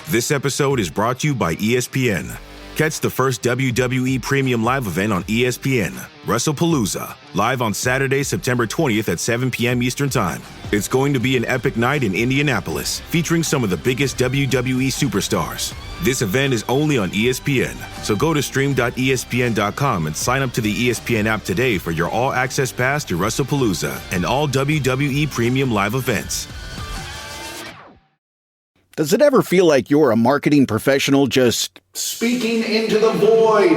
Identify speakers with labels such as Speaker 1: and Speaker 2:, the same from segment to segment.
Speaker 1: This episode is brought to you by ESPN. Catch the first WWE Premium Live event on ESPN, WrestlePalooza, live on Saturday, September 20th at 7 p.m. Eastern Time. It's going to be an epic night in Indianapolis, featuring some of the biggest WWE superstars. This event is only on ESPN, so go to stream.espn.com and sign up to the ESPN app today for your all-access pass to WrestlePalooza and all WWE Premium Live events.
Speaker 2: Does it ever feel like you're a marketing professional just speaking into the void?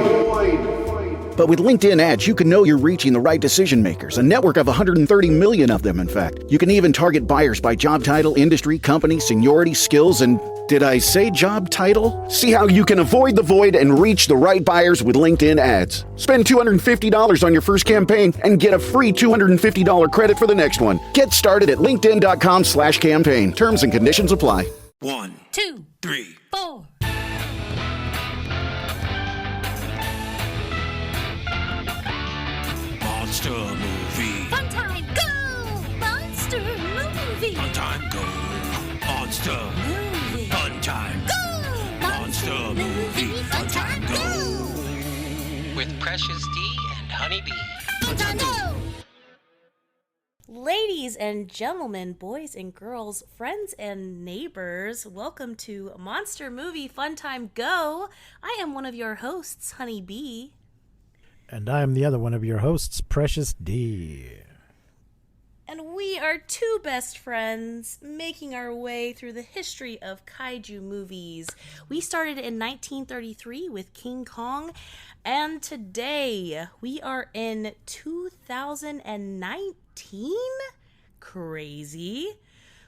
Speaker 2: But with LinkedIn ads, you can know you're reaching the right decision makers, a network of 130 million of them, in fact. You can even target buyers by job title, industry, company, seniority, skills, and did I say job title? See how you can avoid the void and reach the right buyers with LinkedIn ads. Spend $250 on your first campaign and get a free $250 credit for the next one. Get started at linkedin.com/campaign. Terms and conditions apply.
Speaker 3: 1, 2, 3, 4. Monster movie.
Speaker 4: Fun time, go! Monster movie.
Speaker 3: Fun time, go. Monster
Speaker 4: Movie.
Speaker 3: Fun time.
Speaker 4: Go!
Speaker 3: Monster movie. Fun time, go.
Speaker 5: With Precious D and Honey Bee.
Speaker 4: Fun time, go!
Speaker 6: Ladies and gentlemen, boys and girls, friends and neighbors, welcome to Monster Movie Fun Time Go. I am one of your hosts, Honey Bee.
Speaker 7: And I am the other one of your hosts, Precious D.
Speaker 6: And we are two best friends making our way through the history of kaiju movies. We started in 1933 with King Kong, and today we are in 2019. Crazy,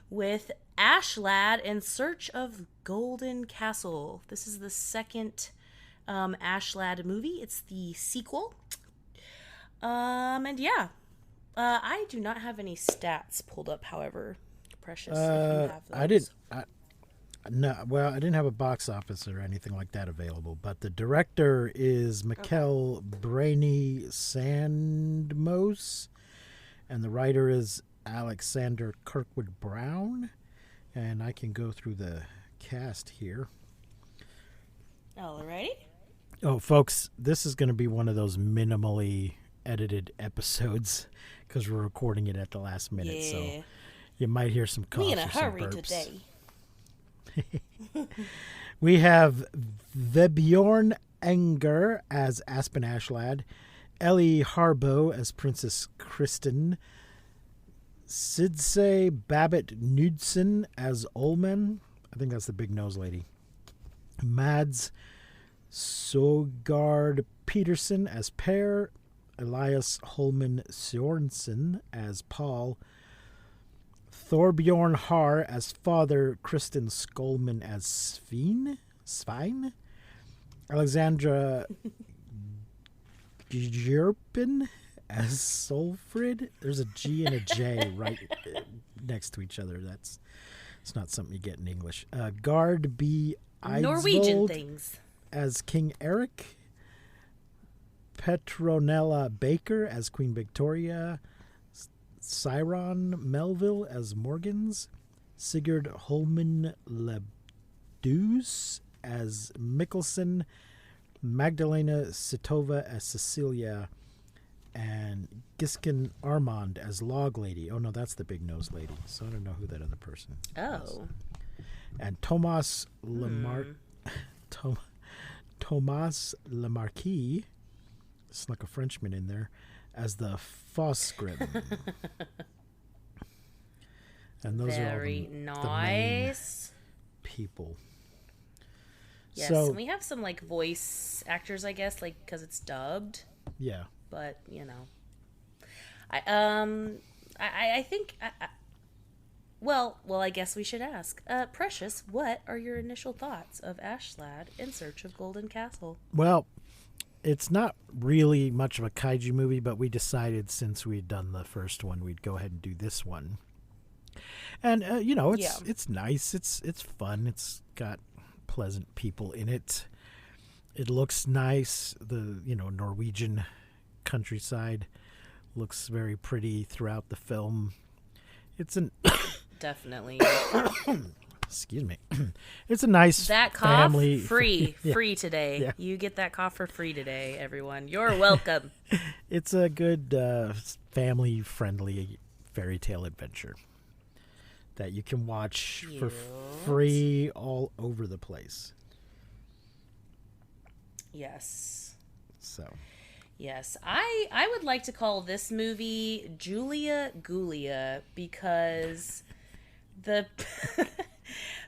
Speaker 6: with Ashlad in Search of Golden Castle. This is the second Ashlad movie. It's the sequel. And yeah, I do not have any stats pulled up. However, Precious, if you have those.
Speaker 7: I didn't have a box office or anything like that available. But the director is Mikkel Brainy Sandmos. And the writer is Alexander Kirkwood Brown. And I can go through the cast here.
Speaker 6: Alrighty.
Speaker 7: Oh, folks, this is going to be one of those minimally edited episodes because we're recording it at the last minute. So you might hear some coughs
Speaker 6: Me in a
Speaker 7: or some
Speaker 6: hurry
Speaker 7: burps.
Speaker 6: today.
Speaker 7: We have Vebjorn Enger as Aspen Ashlad, Ellie Harbo as Princess Kristen, Sidse Babbitt Knudsen as Olmen. I think that's the big nose lady. Mads Sogard Peterson as Per, Elias Holman Sorensen as Paul, Thorbjorn Har as Father, Kristen Skolman as Svein, Alexandra Gjerpen as Solfrid. There's a G and a J right next to each other. It's not something you get in English. Gard B.
Speaker 6: Norwegian
Speaker 7: Eidsvold
Speaker 6: things.
Speaker 7: as King Eric. Petronella Baker as Queen Victoria. Cyron Melville as Morgans. Sigurd Holman Lebdeus as Mikkelsen. Magdalena Sitova as Cecilia, and Giskin Armand as Log Lady. Oh, no, that's the big nose lady. So I don't know who that other person is.
Speaker 6: Oh.
Speaker 7: And Thomas Thomas Lemarquis, snuck a Frenchman in there, as the Fosgrim. And those are all the main people.
Speaker 6: Yes,
Speaker 7: so,
Speaker 6: and we have some like voice actors, I guess, like because it's dubbed.
Speaker 7: Yeah.
Speaker 6: But you know, I think well, I guess we should ask, Precious, what are your initial thoughts of Ashlad in Search of Golden Castle?
Speaker 7: Well, it's not really much of a kaiju movie, but we decided since we'd done the first one, we'd go ahead and do this one. And it's nice. It's fun. It's got pleasant people in it. It looks nice. The Norwegian countryside looks very pretty throughout the film. It's an
Speaker 6: definitely
Speaker 7: excuse me. It's a nice
Speaker 6: That cough
Speaker 7: family
Speaker 6: free
Speaker 7: Yeah.
Speaker 6: free today.
Speaker 7: Yeah.
Speaker 6: You get that cough for free today, everyone. You're welcome.
Speaker 7: It's a good family-friendly fairy tale adventure that you can watch for free all over the place.
Speaker 6: Yes.
Speaker 7: So,
Speaker 6: Yes, I would like to call this movie Julia Gulia because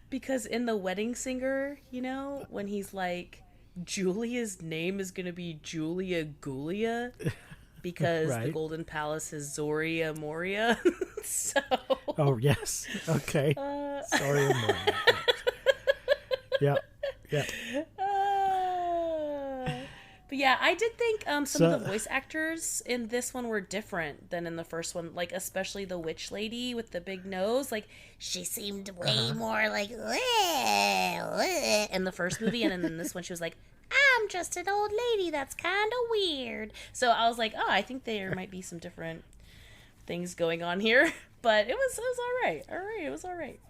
Speaker 6: because in The Wedding Singer, you know, when he's like, Julia's name is going to be Julia Gulia because the
Speaker 7: Right.
Speaker 6: Golden Palace is Zoria Moria. So
Speaker 7: oh yes, okay. Sorry, I'm wrong. Yeah, yeah.
Speaker 6: But yeah, I did think some
Speaker 7: So-
Speaker 6: of the voice actors in this one were different than in the first one. Like, especially the witch lady with the big nose. Like, she seemed way more like in the first movie, and then in this one, she was like, "I'm just an old lady that's kind of weird." So I was like, oh, I think there might be some different things going on here. But it was all right. All right, it was all right.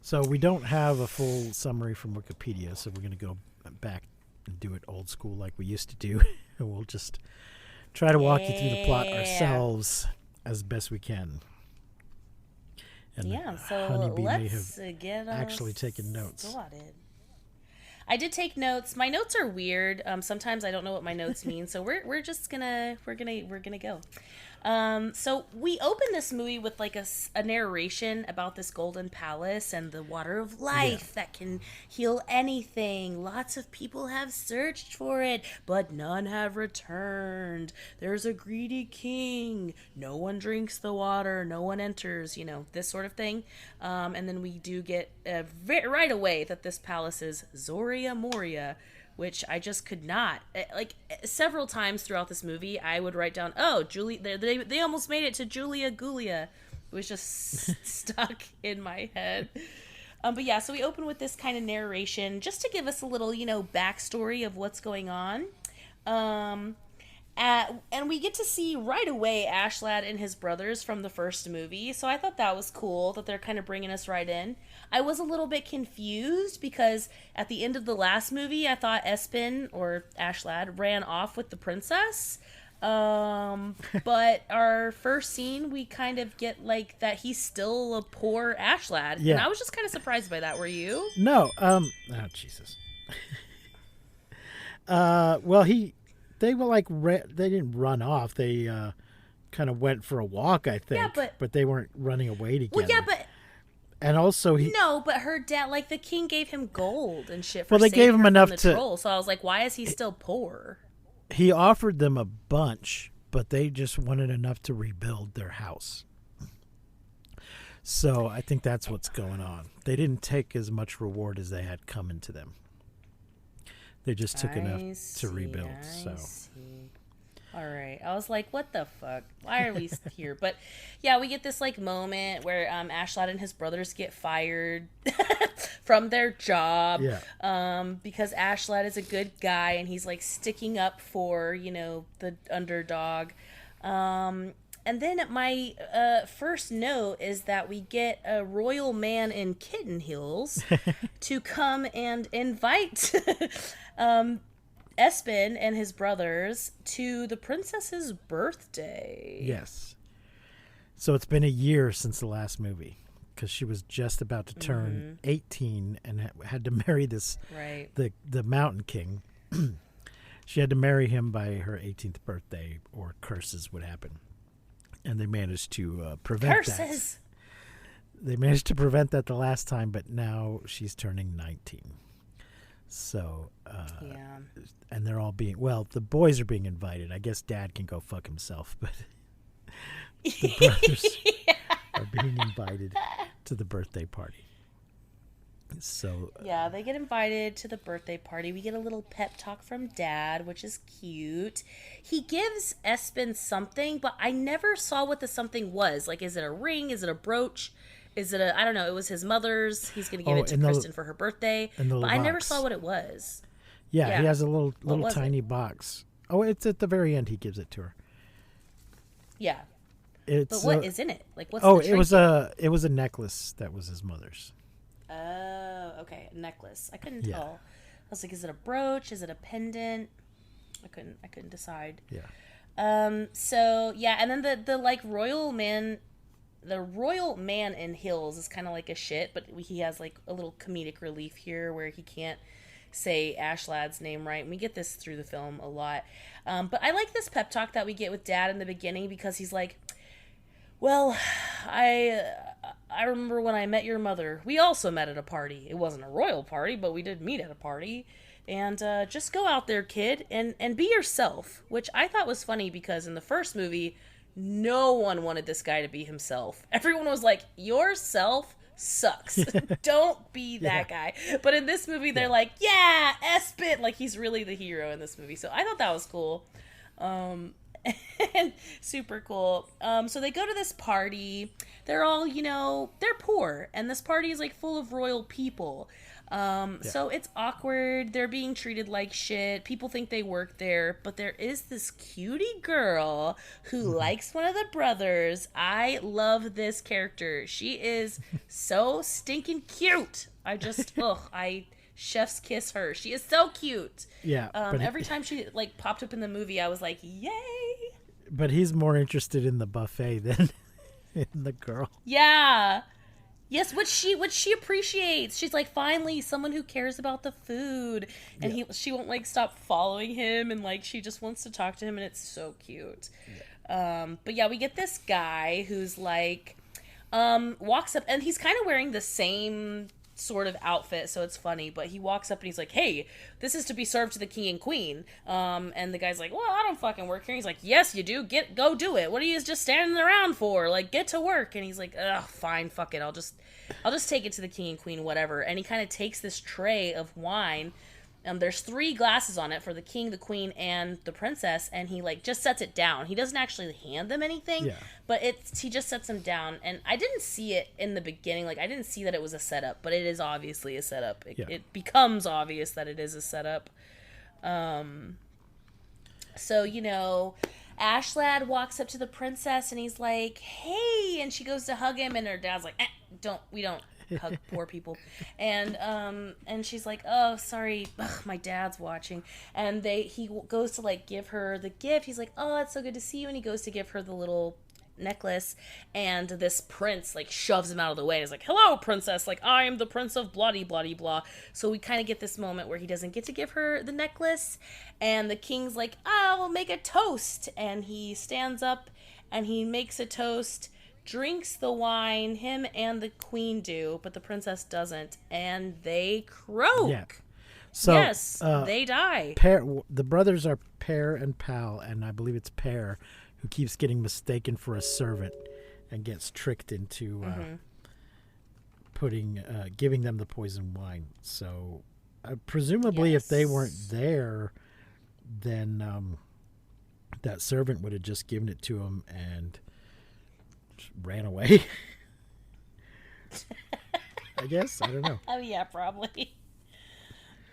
Speaker 7: So we don't have a full summary from Wikipedia, so we're going to go back and do it old school like we used to do. And we'll just try to walk you through the plot ourselves as best we can. And
Speaker 6: Yeah, so
Speaker 7: Honeybee may have
Speaker 6: let's get
Speaker 7: actually taken notes.
Speaker 6: started. I did take notes. My notes are weird. Sometimes I don't know what my notes mean, so we're just gonna go. So we open this movie with like a narration about this golden palace and the water of life that can heal anything. Lots of people have searched for it, but none have returned. There's a greedy king. No one drinks the water. No one enters. You know, this sort of thing. And then we do get right away that this palace is Zoria Moria, which I just could not. Like, several times throughout this movie, I would write down, oh, they almost made it to Julia Gulia. It was just stuck in my head. But yeah, so we open with this kind of narration just to give us a little, backstory of what's going on. And we get to see right away Ashlad and his brothers from the first movie. So I thought that was cool that they're kind of bringing us right in. I was a little bit confused because at the end of the last movie, I thought Espen, or Ashlad, ran off with the princess. But our first scene, we kind of get like that he's still a poor Ashlad.
Speaker 7: Yeah.
Speaker 6: And I was just kind of surprised by that. Were you?
Speaker 7: No, oh Jesus. Well, they were like, they didn't run off. They kind of went for a walk, I think.
Speaker 6: Yeah, but
Speaker 7: they weren't running away together.
Speaker 6: Well, yeah, but
Speaker 7: and also
Speaker 6: no, but her dad, like the king, gave him gold and shit. For
Speaker 7: Well, they
Speaker 6: saving
Speaker 7: gave him
Speaker 6: her from
Speaker 7: enough
Speaker 6: the
Speaker 7: to-
Speaker 6: troll. So I was like, why is he still poor?
Speaker 7: he offered them a bunch, but they just wanted enough to rebuild their house. So I think that's what's going on. They didn't take as much reward as they had coming to them. They just took enough to rebuild. So
Speaker 6: All right. I was like, what the fuck? Why are we here? But yeah, we get this like moment where Ashlad and his brothers get fired from their job.
Speaker 7: Yeah.
Speaker 6: Because Ashlad is a good guy and he's like sticking up for, the underdog. And then my first note is that we get a royal man in kitten heels to come and invite Espen and his brothers to the princess's birthday.
Speaker 7: Yes. So it's been a year since the last movie because she was just about to turn 18 and had to marry this the Mountain King. She had to marry him by her 18th birthday or curses would happen. And they managed to prevent
Speaker 6: Curses!
Speaker 7: that. They managed to prevent that the last time, but now she's turning 19. So,
Speaker 6: Yeah.
Speaker 7: and they're all the boys are being invited. I guess Dad can go fuck himself, but the brothers are being invited to the birthday party. So
Speaker 6: Yeah, they get invited to the birthday party. We get a little pep talk from Dad, which is cute. He gives Espen something, but I never saw what the something was. Like, is it a ring? Is it a brooch? Is it I don't know. It was his mother's. He's going to give it to Kristen for her birthday.
Speaker 7: in the
Speaker 6: But I never
Speaker 7: box.
Speaker 6: saw what it was.
Speaker 7: yeah, he has a little
Speaker 6: was
Speaker 7: tiny box. Oh, it's at the very end he gives it to her.
Speaker 6: Yeah.
Speaker 7: It's
Speaker 6: But what is in it? Like, what's
Speaker 7: oh,
Speaker 6: the
Speaker 7: it was
Speaker 6: trinket?
Speaker 7: a necklace that was his mother's.
Speaker 6: Oh, okay, a necklace. I couldn't
Speaker 7: Yeah.
Speaker 6: tell. I was like, is it a brooch? Is it a pendant? I couldn't decide.
Speaker 7: Yeah.
Speaker 6: So yeah, and then the like royal man, the royal man in heels is kind of like a shit, but he has like a little comedic relief here where he can't say Ashlad's name right. And we get this through the film a lot. But I like this pep talk that we get with Dad in the beginning because he's like, well, I remember when I met your mother. We also met at a party. It wasn't a royal party, but we did meet at a party. And just go out there, kid, and be yourself, which I thought was funny because in the first movie, no one wanted this guy to be himself. Everyone was like, yourself sucks. Don't be that guy. But in this movie, they're like, yeah, Espen. Like, he's really the hero in this movie. So I thought that was cool. And super cool. So they go to this party. They're all, they're poor. And this party is like full of royal people. So it's awkward. They're being treated like shit. People think they work there, but there is this cutie girl who likes one of the brothers. I love this character. She is so stinking cute. I just, I chef's kiss her. She is so cute.
Speaker 7: Yeah.
Speaker 6: Every time she like popped up in the movie, I was like, yay.
Speaker 7: But he's more interested in the buffet than in the girl.
Speaker 6: Yeah. Yes, which she appreciates. She's like, finally, someone who cares about the food, and she won't like stop following him, and like she just wants to talk to him, and it's so cute. Yeah. But yeah, we get this guy who's like, walks up, and he's kind of wearing the same sort of outfit, so it's funny. But he walks up and he's like, "Hey, this is to be served to the king and queen." And the guy's like, "Well, I don't fucking work here." He's like, "Yes, you do. Go do it. What are you just standing around for? Like, get to work." And he's like, "Ugh, fine, fuck it. I'll just take it to the king and queen, whatever." And he kind of takes this tray of wine. There's 3 glasses on it for the king, the queen, and the princess, and he like just sets it down. He doesn't actually hand them anything, but he just sets them down. And I didn't see it in the beginning. Like, I didn't see that it was a setup, but it is obviously a setup. It becomes obvious that it is a setup. So, Ashlad walks up to the princess and he's like, "Hey," and she goes to hug him, and her dad's like, we don't hug poor people. And she's like, "Oh, sorry, my dad's watching." And he goes to like give her the gift. He's like, "Oh, it's so good to see you." And he goes to give her the little necklace, and this prince like shoves him out of the way. He's like, "Hello, princess, like I am the prince of bloody bloody blah." So we kind of get this moment where he doesn't get to give her the necklace, and the king's like, "Oh, we'll make a toast." And he stands up and he makes a toast, drinks the wine, him and the queen do, but the princess doesn't, and they croak.
Speaker 7: Yeah. So
Speaker 6: yes, they die.
Speaker 7: The brothers are Pear and Pal, and I believe it's Pear who keeps getting mistaken for a servant and gets tricked into giving them the poison wine. So presumably if they weren't there, then that servant would have just given it to him and ran away. I guess. I don't know.
Speaker 6: Oh yeah, probably.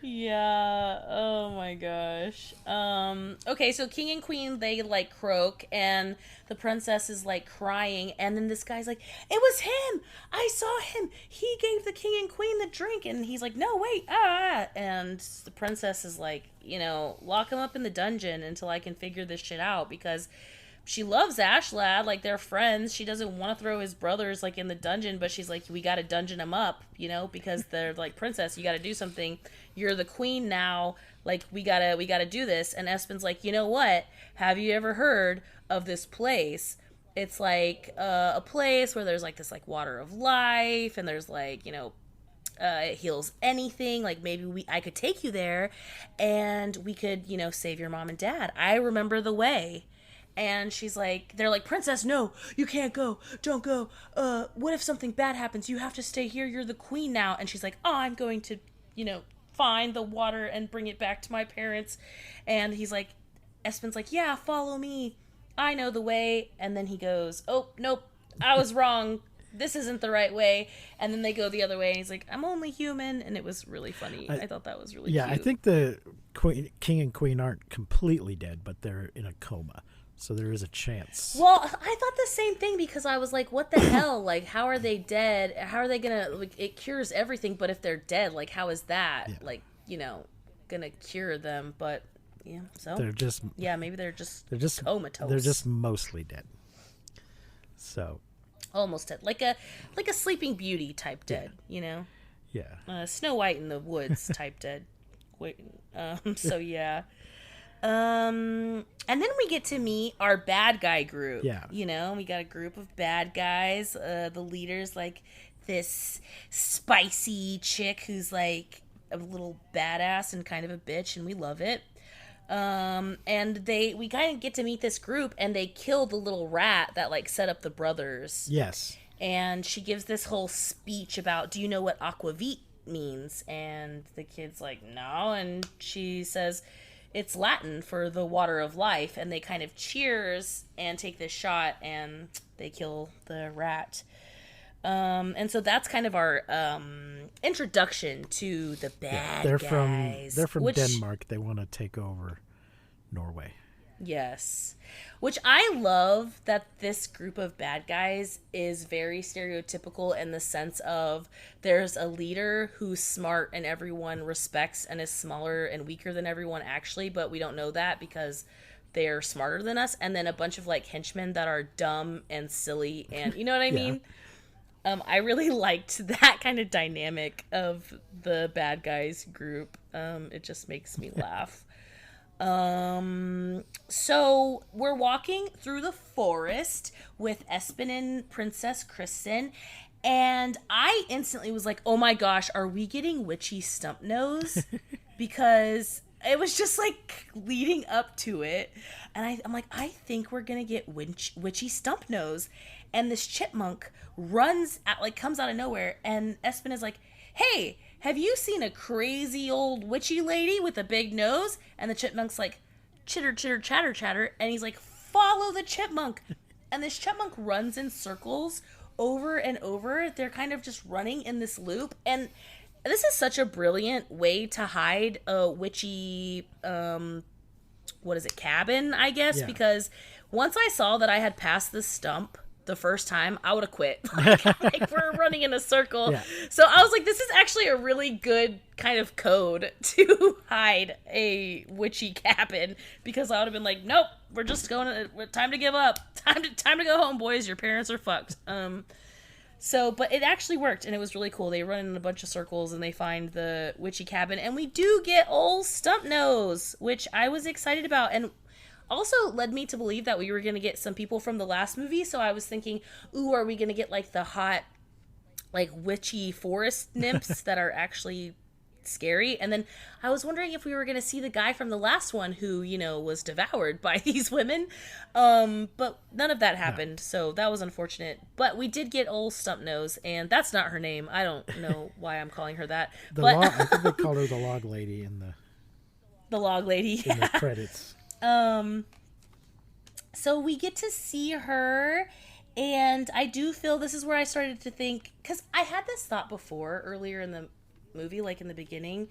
Speaker 6: Yeah. Oh my gosh. Okay, so king and queen, they like croak, and the princess is like crying, and then this guy's like, "It was him. I saw him. He gave the king and queen the drink." And he's like, "No, wait." And the princess is like, lock him up in the dungeon until I can figure this shit out, because she loves Ashlad, like they're friends. She doesn't want to throw his brothers like in the dungeon, but she's like, we got to dungeon them up, because they're like, "Princess, you got to do something. You're the queen now. Like, we gotta do this." And Espen's like, "You know what? Have you ever heard of this place? It's like a place where there's like this like water of life, and there's like, it heals anything. Like, maybe I could take you there, and we could, save your mom and dad. I remember the way." And they're like, "Princess, no, you can't go. Don't go. What if something bad happens? You have to stay here. You're the queen now." And she's like, "Oh, I'm going to, find the water and bring it back to my parents." And Espen's like, "Yeah, follow me. I know the way." And then he goes, "Oh, nope, I was wrong. This isn't the right way." And then they go the other way, and he's like, "I'm only human." And it was really funny. I thought that was really cute.
Speaker 7: I think the king and queen aren't completely dead, but they're in a coma. So there is a chance.
Speaker 6: Well, I thought the same thing because I was like, what the hell? Like, how are they dead? How are they gonna, like, it cures everything, but if they're dead, like, how is that, like, you know, gonna cure them? But, yeah, so.
Speaker 7: They're just.
Speaker 6: Yeah, maybe they're just comatose.
Speaker 7: They're just mostly dead. So.
Speaker 6: Almost dead. Like a Sleeping Beauty type dead, you know?
Speaker 7: Yeah.
Speaker 6: Snow White in the Woods type dead. Wait, so, yeah. And then we get to meet our bad guy group.
Speaker 7: Yeah.
Speaker 6: You know, we got a group of bad guys. The leader's like this spicy chick who's like a little badass and kind of a bitch, and we love it. And we kind of get to meet this group, and they kill the little rat that like set up the brothers.
Speaker 7: Yes.
Speaker 6: And she gives this whole speech about, do you know what aquavit means? And the kid's like, no. And she says, it's Latin for the water of life, and they kind of cheers and take this shot, and they kill the rat. And so that's kind of our introduction to the bad guys.
Speaker 7: They're from Denmark. They want to take over Norway.
Speaker 6: Yes. Which I love that this group of bad guys is very stereotypical in the sense of there's a leader who's smart and everyone respects and is smaller and weaker than everyone actually, but we don't know that because they're smarter than us. And then a bunch of like henchmen that are dumb and silly and you know what I mean? I really liked that kind of dynamic of the bad guys group. It just makes me laugh. So we're walking through the forest with Espen and Princess Kristen, and I instantly was like, oh my gosh, are we getting witchy stump nose? Because it was just like leading up to it, and I'm like, I think we're gonna get witchy stump nose. And this chipmunk comes out of nowhere, and Espen is like, hey, have you seen a crazy old witchy lady with a big nose? And the chipmunk's like, chitter, chitter, chatter, chatter. And he's like, follow the chipmunk. And this chipmunk runs in circles over and over. They're kind of just running in this loop. And this is such a brilliant way to hide a witchy, cabin, I guess. Yeah. Because once I saw that I had passed the stump the first time, I would have quit. Like we're running in a circle. Yeah. So I was like, this is actually a really good kind of code to hide a witchy cabin, because I would have been like, nope, we're just going, time to give up. Time to go home, boys. Your parents are fucked. But it actually worked, and it was really cool. They run in a bunch of circles, and they find the witchy cabin, and we do get old Stump Nose, which I was excited about, and also led me to believe that we were going to get some people from the last movie. So I was thinking, ooh, are we going to get like the hot, like witchy forest nymphs that are actually scary? And then I was wondering if we were going to see the guy from the last one who, you know, was devoured by these women. But none of that happened. No. So that was unfortunate. But we did get old Stump Nose, and that's not her name. I don't know why I'm calling her that.
Speaker 7: I think they called her the log lady in
Speaker 6: the log lady
Speaker 7: in the credits.
Speaker 6: So we get to see her, and I do feel this is where I started to think, because I had this thought before earlier in the movie, like in the beginning,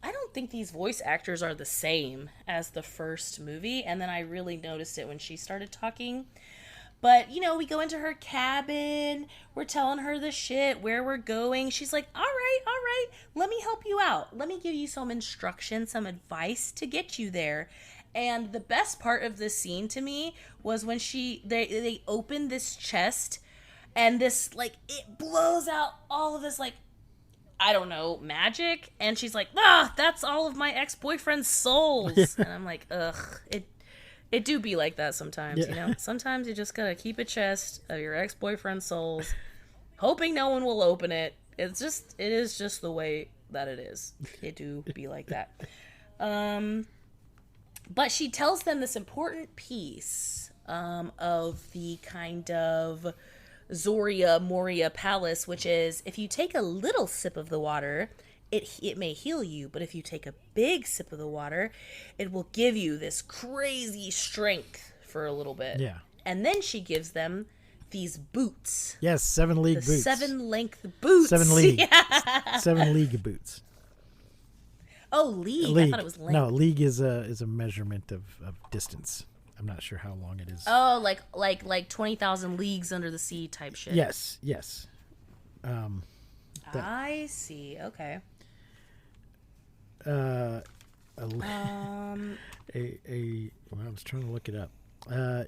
Speaker 6: I don't think these voice actors are the same as the first movie, and then I really noticed it when she started talking. But, you know, we go into her cabin, we're telling her the shit, where we're going. She's like, all right, let me help you out. Let me give you some instruction, some advice to get you there. And the best part of this scene to me was when they open this chest, and this, like, it blows out all of this, like, I don't know, magic. And she's like, that's all of my ex-boyfriend's souls. And I'm like, ugh, it do be like that sometimes, you know? Sometimes you just gotta keep a chest of your ex-boyfriend's souls, hoping no one will open it. It is just the way that it is. It do be like that. But she tells them this important piece of the kind of Zoria Moria Palace, which is, if you take a little sip of the water, it may heal you, but if you take a big sip of the water, it will give you this crazy strength for a little bit.
Speaker 7: Yeah.
Speaker 6: And then she gives them these boots.
Speaker 7: Yes, 7-league boots.
Speaker 6: 7-length boots.
Speaker 7: 7 league.
Speaker 6: Yeah.
Speaker 7: 7-league boots.
Speaker 6: Oh, league. I thought it was length.
Speaker 7: No, league is a measurement of distance, I'm not sure how long it is.
Speaker 6: Oh, like 20,000 leagues under the sea type shit.
Speaker 7: Yes.
Speaker 6: I see. Okay.
Speaker 7: Well, I was trying to look it up.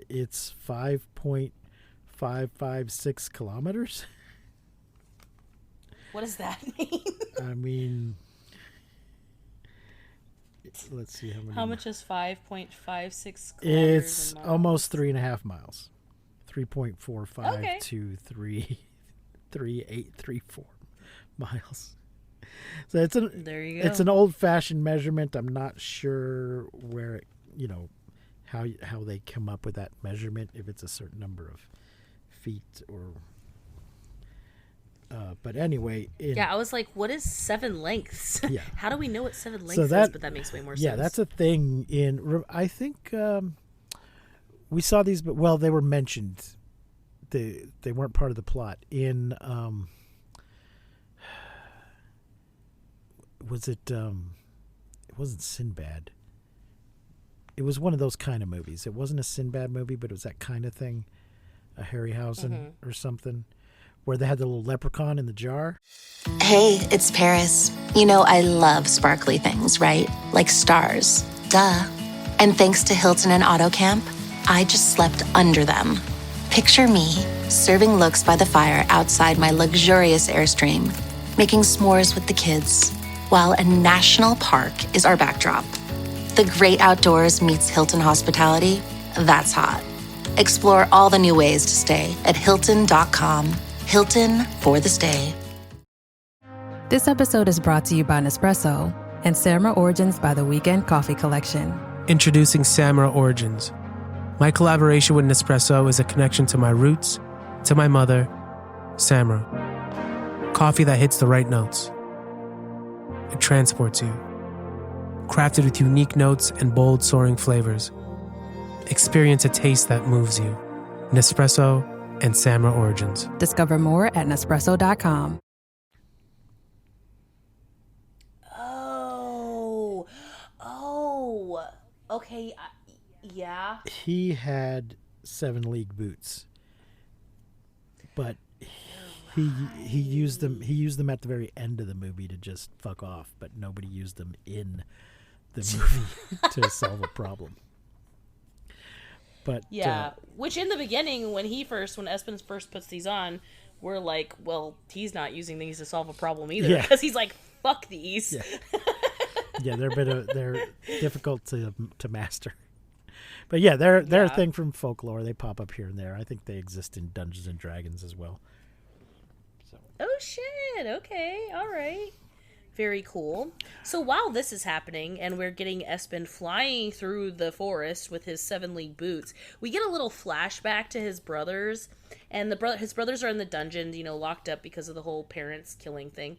Speaker 7: It's 5.556 kilometers.
Speaker 6: What does that mean?
Speaker 7: I mean, let's see how many.
Speaker 6: How much is 5.56 kilometers?
Speaker 7: It's
Speaker 6: in miles?
Speaker 7: almost 3.5 miles. 3.45
Speaker 6: Okay.
Speaker 7: to 3.3834 miles. So it's
Speaker 6: There you go.
Speaker 7: It's an old-fashioned measurement. I'm not sure where it, how they come up with that measurement, if it's a certain number of feet or. But anyway,
Speaker 6: Yeah, I was like, what is 7 lengths?
Speaker 7: Yeah.
Speaker 6: How do we know what 7 lengths
Speaker 7: So
Speaker 6: is? But that makes way more sense.
Speaker 7: Yeah, that's a thing I think we saw these, but they were mentioned. They weren't part of the plot in. Was it? It wasn't Sinbad. It was one of those kind of movies. It wasn't a Sinbad movie, but it was that kind of thing, a Harryhausen or something, where they had the little leprechaun in the jar.
Speaker 8: Hey, it's Paris. You know I love sparkly things, right? Like stars. Duh. And thanks to Hilton and AutoCamp, I just slept under them. Picture me, serving looks by the fire outside my luxurious Airstream, making s'mores with the kids, while a national park is our backdrop. The great outdoors meets Hilton hospitality. That's hot. Explore all the new ways to stay at Hilton.com. Hilton for the stay.
Speaker 9: This episode is brought to you by Nespresso and Samra Origins by the Weekend Coffee Collection.
Speaker 10: Introducing Samra Origins. My collaboration with Nespresso is a connection to my roots, to my mother, Samra. Coffee that hits the right notes. It transports you. Crafted with unique notes and bold, soaring flavors. Experience a taste that moves you. Nespresso and Samra Origins.
Speaker 9: Discover more at Nespresso.com.
Speaker 6: Oh, okay, yeah.
Speaker 7: He had 7-league boots, but he used them. He used them at the very end of the movie to just fuck off, but nobody used them in the movie to solve a problem. But
Speaker 6: Yeah, which in the beginning, when Espen first puts these on, we're like, well, he's not using these to solve a problem either,
Speaker 7: Yeah.
Speaker 6: because he's like, fuck these.
Speaker 7: Yeah. Yeah, they're difficult to master. But yeah, they're a thing from folklore. They pop up here and there. I think they exist in Dungeons and Dragons as well. So.
Speaker 6: Oh shit! Okay, all right. Very cool. So while this is happening and we're getting Espen flying through the forest with his 7-league boots, we get a little flashback to his brothers. And his brothers are in the dungeon, locked up because of the whole parents killing thing.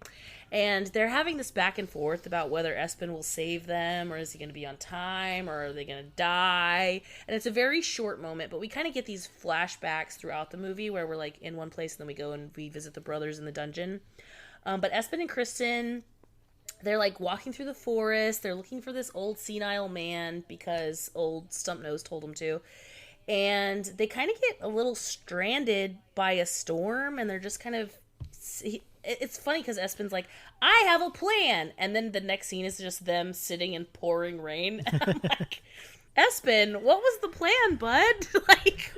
Speaker 6: And they're having this back and forth about whether Espen will save them, or is he going to be on time, or are they going to die? And it's a very short moment, but we kind of get these flashbacks throughout the movie where we're like in one place and then we go and we visit the brothers in the dungeon. But Espen and Kristen, they're like walking through the forest. They're looking for this old senile man because old Stumpnose told them to. And they kind of get a little stranded by a storm, and they're just kind of... It's funny because Espen's like, I have a plan! And then the next scene is just them sitting in pouring rain. And I'm like, Espen, what was the plan, bud? Like,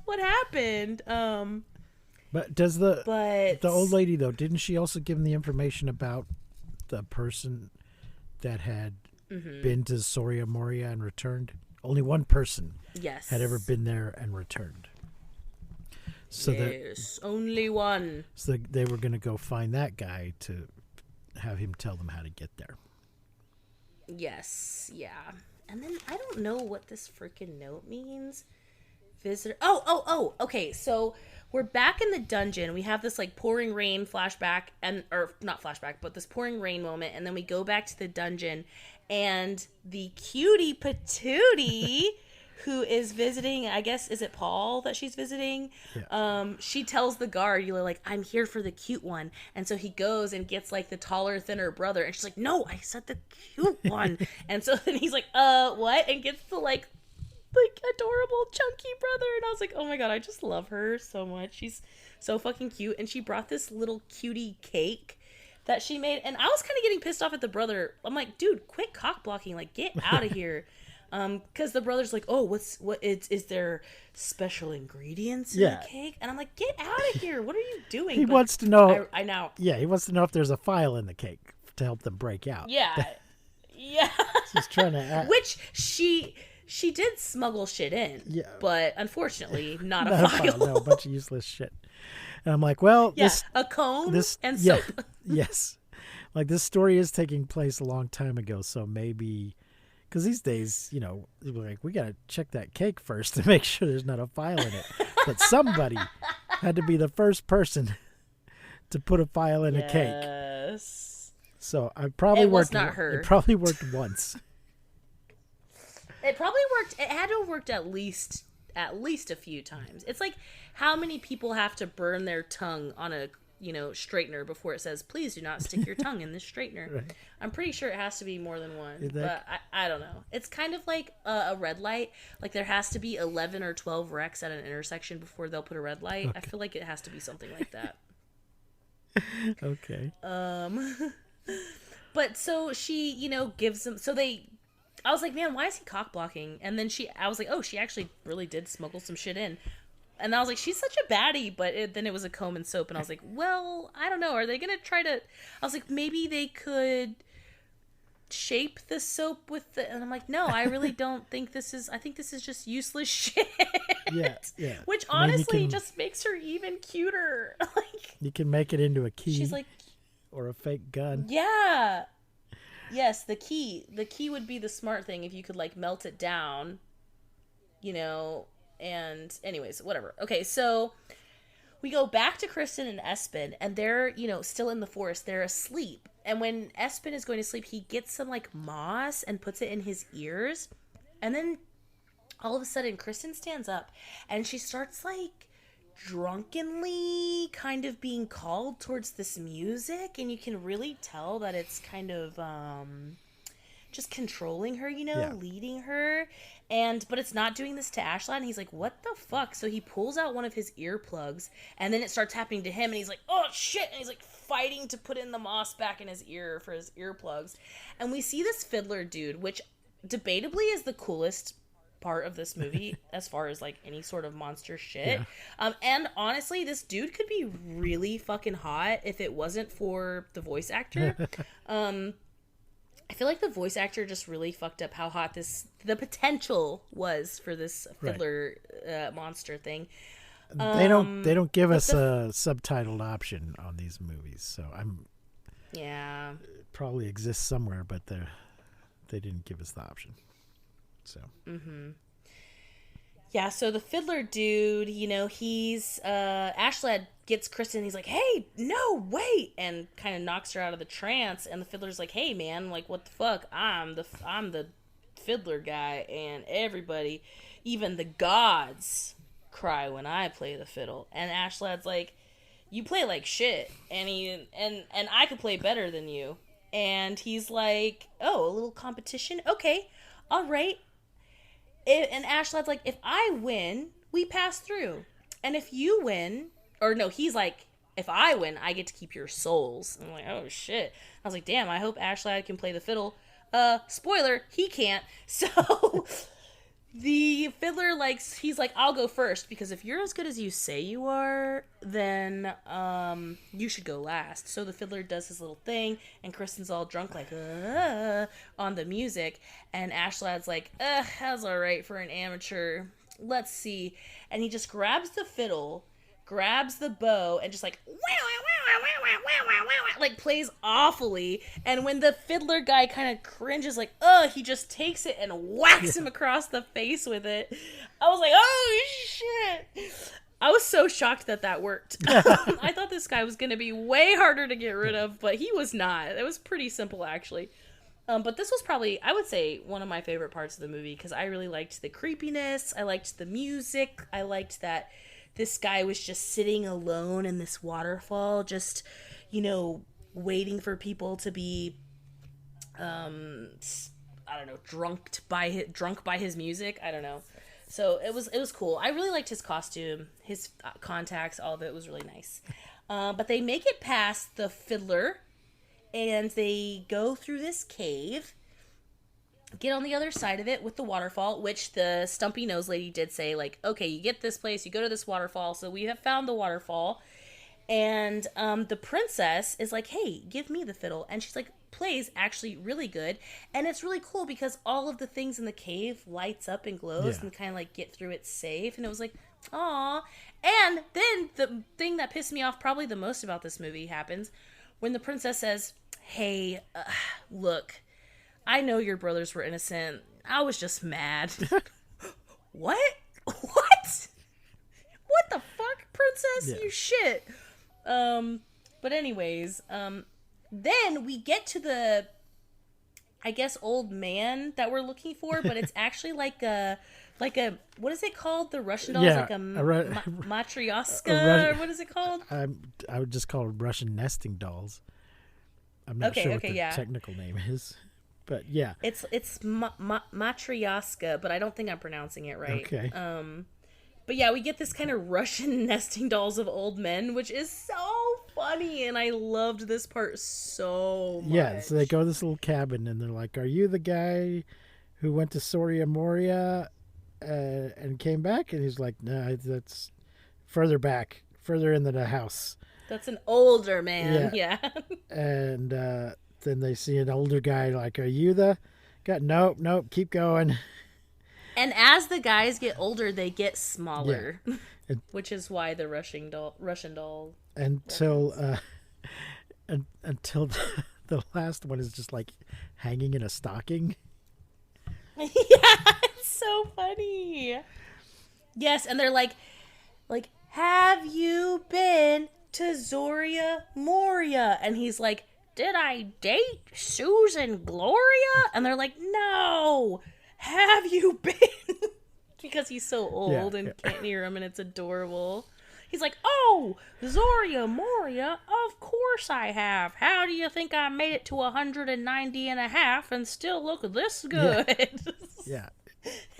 Speaker 6: what happened?
Speaker 7: But does the old lady, though, didn't she also give him the information about the person that had been to Soria Moria and returned? Only one person had ever been there and returned. So
Speaker 6: only one.
Speaker 7: So they were going to go find that guy to have him tell them how to get there.
Speaker 6: Yes, yeah. And then I don't know what this freaking note means. Visitor. Oh, okay. So we're back in the dungeon. We have this like pouring rain flashback, or not flashback, but this pouring rain moment, and then we go back to the dungeon, and the cutie patootie who is visiting, I guess, is it Paul that she's visiting? Yeah. She tells the guard, like, I'm here for the cute one. And so he goes and gets like the taller, thinner brother, and she's like, no, I said the cute one. And so then he's like, what? And gets the like like adorable chunky brother, and I was like, oh my god, I just love her so much. She's so fucking cute, and she brought this little cutie cake that she made, and I was kind of getting pissed off at the brother. I'm like, dude, quit cock blocking, like get out of here. Because the brother's like, oh, is there special ingredients in the cake? And I'm like, get out of here, what are you doing?
Speaker 7: He wants to know.
Speaker 6: I know.
Speaker 7: Yeah, he wants to know if there's a file in the cake to help them break out.
Speaker 6: Yeah. Yeah.
Speaker 7: She's trying to act.
Speaker 6: Which she did smuggle shit in.
Speaker 7: Yeah.
Speaker 6: But unfortunately, not a
Speaker 7: Not
Speaker 6: file.
Speaker 7: No, a bunch of useless shit. And I'm like, well,
Speaker 6: a comb and soap.
Speaker 7: Yes. Like, this story is taking place a long time ago, so maybe... Because these days, you know, like, we got to check that cake first to make sure there's not a file in it. But somebody had to be the first person to put a file in a cake.
Speaker 6: Yes.
Speaker 7: So I probably
Speaker 6: It was
Speaker 7: worked.
Speaker 6: not her.
Speaker 7: It probably worked once.
Speaker 6: It probably worked. It had to have worked at least a few times. It's like how many people have to burn their tongue on a straightener before it says, please do not stick your tongue in this straightener.
Speaker 7: Right.
Speaker 6: I'm pretty sure it has to be more than one, but I don't know. It's kind of like a red light. Like there has to be 11 or 12 wrecks at an intersection before they'll put a red light. Okay. I feel like it has to be something like that.
Speaker 7: Okay.
Speaker 6: But so she, gives them, I was like, man, why is he cock blocking? And then I was like, oh, she actually really did smuggle some shit in. And I was like, she's such a baddie, but then it was a comb and soap, and I was like, well, I don't know. Are they going to try to... I was like, maybe they could shape the soap with the... And I'm like, no, I really don't think this is... I think this is just useless shit.
Speaker 7: Yeah.
Speaker 6: Which honestly just makes her even cuter. Like,
Speaker 7: you can make it into a key.
Speaker 6: She's like...
Speaker 7: Or a fake gun.
Speaker 6: Yeah. Yes, the key. The key would be the smart thing if you could, like, melt it down, And anyways, whatever. Okay, so we go back to Kristen and Espen, and they're, still in the forest. They're asleep. And when Espen is going to sleep, he gets some, like, moss and puts it in his ears. And then all of a sudden, Kristen stands up, and she starts, like, drunkenly kind of being called towards this music. And you can really tell that it's kind of, just controlling her, leading her. But it's not doing this to Ashley, and he's like, what the fuck? So he pulls out one of his earplugs, and then it starts happening to him, and he's like, oh shit, and he's like fighting to put in the moss back in his ear for his earplugs. And we see this fiddler dude, which debatably is the coolest part of this movie as far as like any sort of monster shit. Yeah. And honestly, this dude could be really fucking hot if it wasn't for the voice actor. I feel like the voice actor just really fucked up how hot the potential was for this fiddler monster thing.
Speaker 7: They don't give us a subtitled option on these movies, so it probably exists somewhere, but they didn't give us the option. So. Mm-hmm.
Speaker 6: Yeah, so the fiddler dude, he's Ashley gets Kristen, he's like, hey, no, wait, and kind of knocks her out of the trance, and the fiddler's like, hey man, like, what the fuck, I'm the fiddler guy, and everybody, even the gods, cry when I play the fiddle. And Ashlad's like, you play like shit, and I could play better than you. And he's like, oh, a little competition, okay, all right. And Ashlad's like, if I win, we pass through. And if you win, or no, he's like, if I win, I get to keep your souls. And I'm like, oh shit. I was like, damn, I hope Ashlad can play the fiddle. Spoiler, he can't. So the fiddler, he's like, I'll go first, because if you're as good as you say you are, then you should go last. So the fiddler does his little thing, and Kristen's all drunk, like, on the music, and Ashlad's like, that's alright for an amateur. Let's see. And he just grabs the fiddle, grabs the bow, and just like plays awfully. And when the fiddler guy kind of cringes, like, he just takes it and whacks him across the face with it. I was like, oh shit. I was so shocked that worked. I thought this guy was going to be way harder to get rid of, but he was not. It was pretty simple, actually. But this was probably, I would say, one of my favorite parts of the movie, because I really liked the creepiness. I liked the music. I liked that this guy was just sitting alone in this waterfall, just, waiting for people to be I don't know, drunk by his music. I don't know. So it was cool. I really liked his costume, his contacts, all of it was really nice. But they make it past the fiddler, and they go through this cave, get on the other side of it with the waterfall, which the stumpy nose lady did say, like, okay, you get this place, you go to this waterfall, so we have found the waterfall. And the princess is like, hey, give me the fiddle. And she's like, plays actually really good. And it's really cool because all of the things in the cave lights up and glows and kind of like get through it safe. And it was like, aw. And then the thing that pissed me off probably the most about this movie happens when the princess says, hey, look, I know your brothers were innocent. I was just mad. What? What? What the fuck, princess?
Speaker 7: Yeah.
Speaker 6: You shit. But anyways, then we get to the, I guess, old man that we're looking for, but it's actually like a, what is it called? The Russian doll?
Speaker 7: Yeah,
Speaker 6: Like a matryoshka, or what is it called?
Speaker 7: I would just call them Russian nesting dolls. I'm not sure what the technical name is, but yeah.
Speaker 6: It's matryoshka, but I don't think I'm pronouncing it right.
Speaker 7: Okay.
Speaker 6: But yeah, we get this kind of Russian nesting dolls of old men, which is so funny, and I loved this part so much.
Speaker 7: Yeah, so they go to this little cabin, and they're like, are you the guy who went to Soria Moria and came back? And he's like, no, that's further back, further into the house.
Speaker 6: That's an older man, yeah.
Speaker 7: And then they see an older guy, like, are you the guy? Nope, keep going.
Speaker 6: And as the guys get older, they get smaller, which is why the Russian doll.
Speaker 7: Until the last one is just like hanging in a stocking.
Speaker 6: Yeah, it's so funny. Yes, and they're like, have you been to Zoria Moria? And he's like, did I date Susan Gloria? And they're like, no. Have you been? Because he's so old and can't hear him, and it's adorable. He's like, oh, Zoria Moria, of course I have. How do you think I made it to 190 and a half and still look this good?
Speaker 7: Yeah.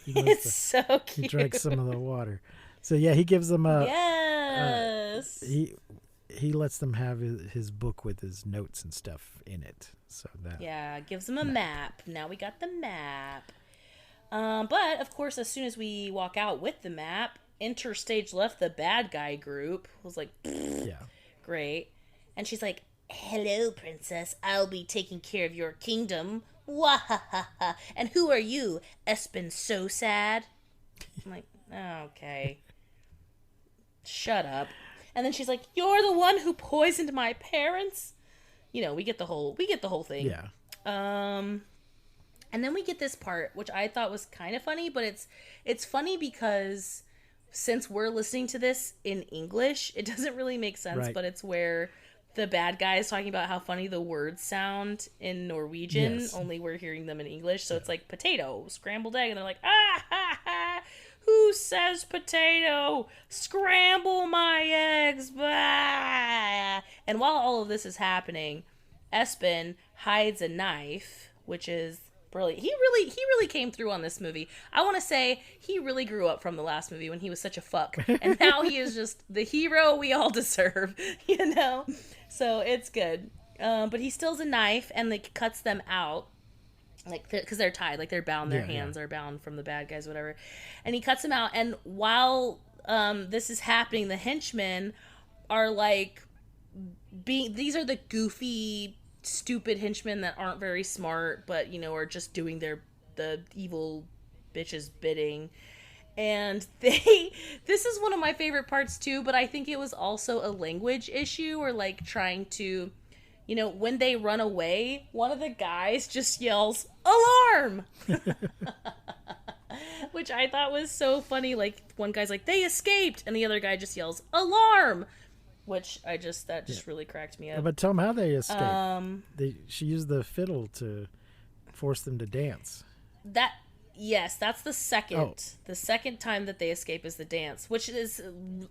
Speaker 6: It's so cute.
Speaker 7: He drank some of the water. So yeah, he gives them a...
Speaker 6: Yes.
Speaker 7: He lets them have his book with his notes and stuff in it. So that...
Speaker 6: Yeah, gives them a map. Now we got the map. But, of course, as soon as we walk out with the map, enter stage left the bad guy group. I was like, great. And she's like, hello, princess. I'll be taking care of your kingdom. Wahahaha. And who are you, Espen So Sad? I'm like, okay. Shut up. And then she's like, you're the one who poisoned my parents? You know, we get the whole thing.
Speaker 7: Yeah.
Speaker 6: And then we get this part, which I thought was kind of funny, but it's funny because since we're listening to this in English, it doesn't really make sense,
Speaker 7: right.
Speaker 6: But it's where the bad guy is talking about how funny the words sound in Norwegian, only we're hearing them in English. So it's like potato, scrambled egg, and they're like, ah, ha, ha, who says potato? Scramble my eggs, bah! And while all of this is happening, Espen hides a knife, which is brilliant. He really came through on this movie. I want to say he really grew up from the last movie when he was such a fuck, and now he is just the hero we all deserve, you know. So it's good. But he steals a knife and like cuts them out, like because they're tied, like they're bound. Their hands are bound from the bad guys, whatever. And he cuts them out. And while this is happening, the henchmen are like these are the goofy, stupid henchmen that aren't very smart, but you know, are just doing the evil bitch's bidding. And this is one of my favorite parts too, but I think it was also a language issue, or like trying to, you know, when they run away, one of the guys just yells alarm. Which I thought was so funny. Like one guy's like, they escaped, and the other guy just yells alarm. Which that just really cracked me up.
Speaker 7: But tell them how they escaped. She used the fiddle to force them to dance.
Speaker 6: Yes, that's the second.
Speaker 7: Oh.
Speaker 6: The second time that they escape is the dance, which is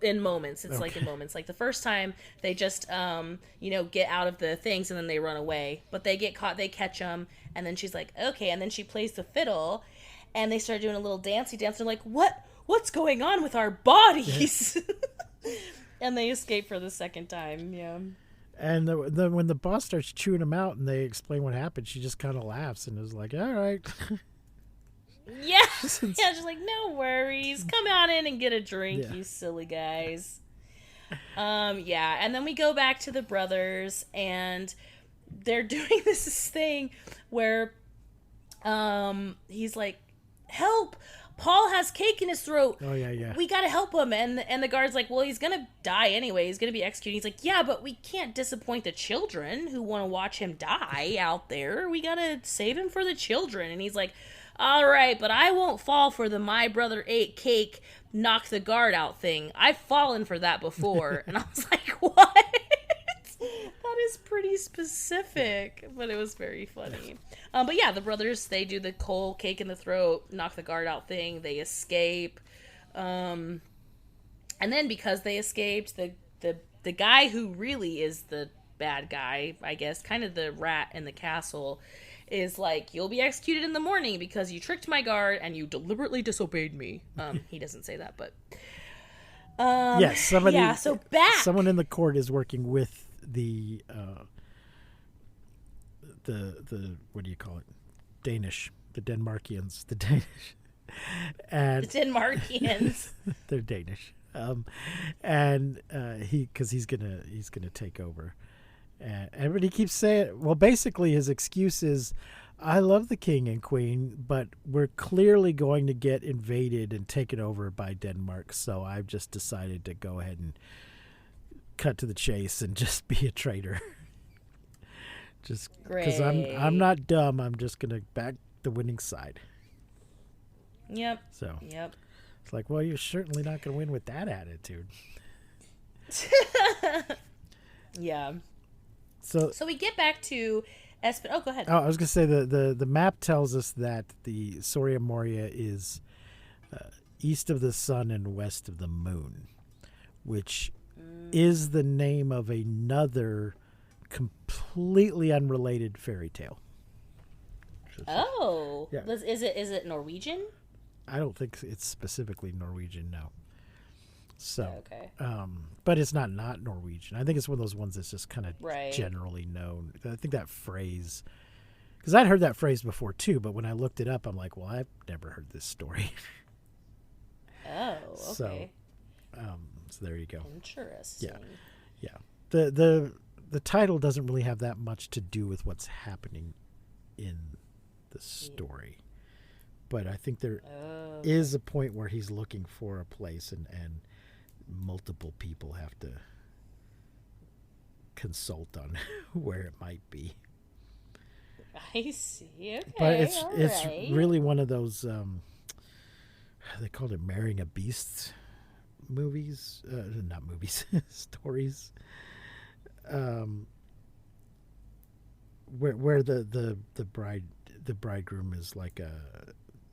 Speaker 6: in moments. It's like in moments. Like the first time they just get out of the things and then they run away. But they get caught, they catch them, and then she's like, "Okay," and then she plays the fiddle and they start doing a little dancey dance. They're like, "What's going on with our bodies?" And they escape for the second time. Yeah.
Speaker 7: And when the boss starts chewing them out and they explain what happened, she just kind of laughs and is like, "All right."
Speaker 6: Yeah, just like, no worries. Come on in and get a drink, you silly guys. And then we go back to the brothers, and they're doing this thing where he's like, "Help! Paul has cake in his throat.
Speaker 7: Oh, yeah.
Speaker 6: We gotta help him." And the guard's like, "Well, he's gonna die anyway. He's gonna be executed." He's like, "Yeah, but we can't disappoint the children who want to watch him die out there. We gotta save him for the children." And he's like, "All right, but I won't fall for the my brother ate cake, knock the guard out thing. I've fallen for that before." And I was like, "What?" That is pretty specific, but it was very funny. But yeah, the brothers, they do the coal cake in the throat, knock the guard out thing. They escape. And then because they escaped, the guy who really is the bad guy, I guess, kind of the rat in the castle, is like, "You'll be executed in the morning because you tricked my guard and you deliberately disobeyed me." He doesn't say that, but
Speaker 7: yes, somebody.
Speaker 6: Yeah, so back.
Speaker 7: Someone in the court is working with the what do you call it? Danish, the Denmarkians, the Danish, and
Speaker 6: the Denmarkians.
Speaker 7: They're Danish, and he's gonna take over. And everybody keeps saying, well, basically his excuse is, "I love the king and queen, but we're clearly going to get invaded and taken over by Denmark, so I've just decided to go ahead and cut to the chase and just be a traitor." Just because I'm not dumb, I'm just going to back the winning side.
Speaker 6: Yep.
Speaker 7: So
Speaker 6: yep.
Speaker 7: It's like, well, you're certainly not going to win with that attitude.
Speaker 6: Yeah.
Speaker 7: So
Speaker 6: we get back to Oh, go ahead.
Speaker 7: Oh, I was going to say the map tells us that the Soria Moria is east of the sun and west of the moon, which is the name of another completely unrelated fairy tale.
Speaker 6: Oh.
Speaker 7: Yeah.
Speaker 6: Is it Norwegian?
Speaker 7: I don't think it's specifically Norwegian, no. So,
Speaker 6: okay.
Speaker 7: But it's not Norwegian. I think it's one of those ones that's just kind of
Speaker 6: right.
Speaker 7: generally known. I think that phrase, because I'd heard that phrase before too, but when I looked it up, I'm like, well, I've never heard this story.
Speaker 6: Oh, okay.
Speaker 7: So there you go.
Speaker 6: Interesting.
Speaker 7: Yeah. The title doesn't really have that much to do with what's happening in the story. But I think there is a point where he's looking for a place and multiple people have to consult on where it might be.
Speaker 6: I see. Okay.
Speaker 7: But it's
Speaker 6: right.
Speaker 7: really one of those they called it Marrying a Beast movies, not movies, stories. Where the bridegroom is like a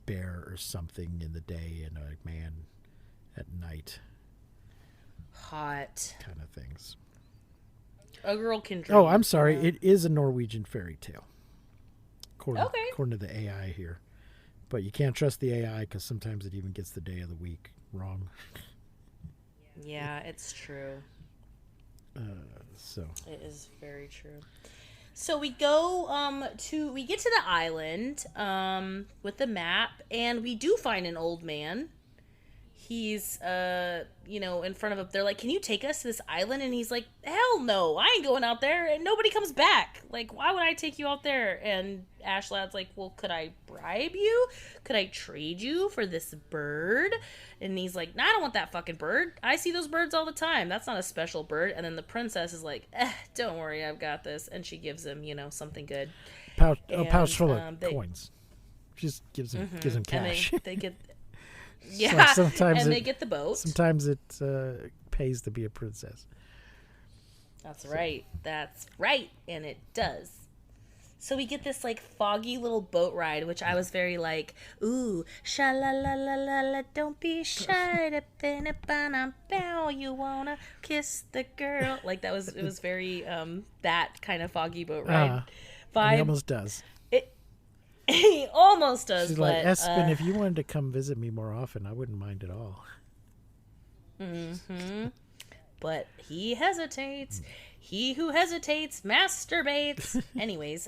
Speaker 7: bear or something in the day and a man at night.
Speaker 6: Hot
Speaker 7: kind of things.
Speaker 6: A girl can dream.
Speaker 7: Oh, I'm sorry. It is a Norwegian fairy tale. According to the AI here. But you can't trust the AI because sometimes it even gets the day of the week wrong.
Speaker 6: Yeah, it's true.
Speaker 7: So
Speaker 6: it is very true. So we go we get to the island with the map, and we do find an old man. He's in front of him. They're like, "Can you take us to this island?" And he's like, "Hell no, I ain't going out there, and nobody comes back. Like, why would I take you out there?" And Ashlad's like, "Well, could I bribe you? Could I trade you for this bird?" And he's like, "Nah, I don't want that fucking bird. I see those birds all the time. That's not a special bird." And then the princess is like, "Don't worry, I've got this." And she gives him, something good.
Speaker 7: Pouch full of coins. She just gives him cash.
Speaker 6: And they get... Yeah,
Speaker 7: so sometimes
Speaker 6: they get the boat.
Speaker 7: Sometimes it pays to be a princess.
Speaker 6: That's right. And it does. So we get this like foggy little boat ride, which I was very like, ooh, sha la la la la la, don't be shy, you wanna kiss the girl. Like that was, it was very that kind of foggy boat ride vibe.
Speaker 7: He almost does.
Speaker 6: He almost does.
Speaker 7: She's like, Espen, if you wanted to come visit me more often, I wouldn't mind at all.
Speaker 6: Mm-hmm. But he hesitates. He who hesitates masturbates. Anyways,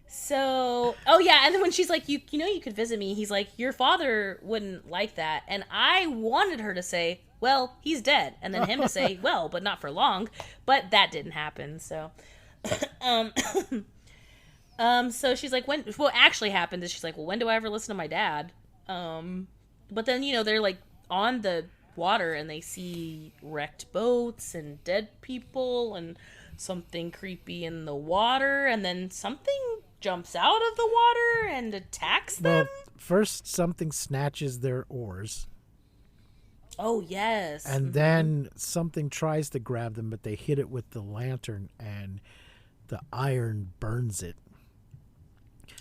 Speaker 6: so, oh yeah, and then when she's like, you know, you could visit me, he's like, your father wouldn't like that. And I wanted her to say, well, he's dead. And then him to say, well, but not for long. But that didn't happen, so. So she's like, what actually happened is she's like, well, when do I ever listen to my dad? But then, you know, they're like on the water and they see wrecked boats and dead people and something creepy in the water, and then something jumps out of the water and attacks them.
Speaker 7: Well, first something snatches their oars.
Speaker 6: Oh, yes.
Speaker 7: And then something tries to grab them, but they hit it with the lantern and the iron burns it.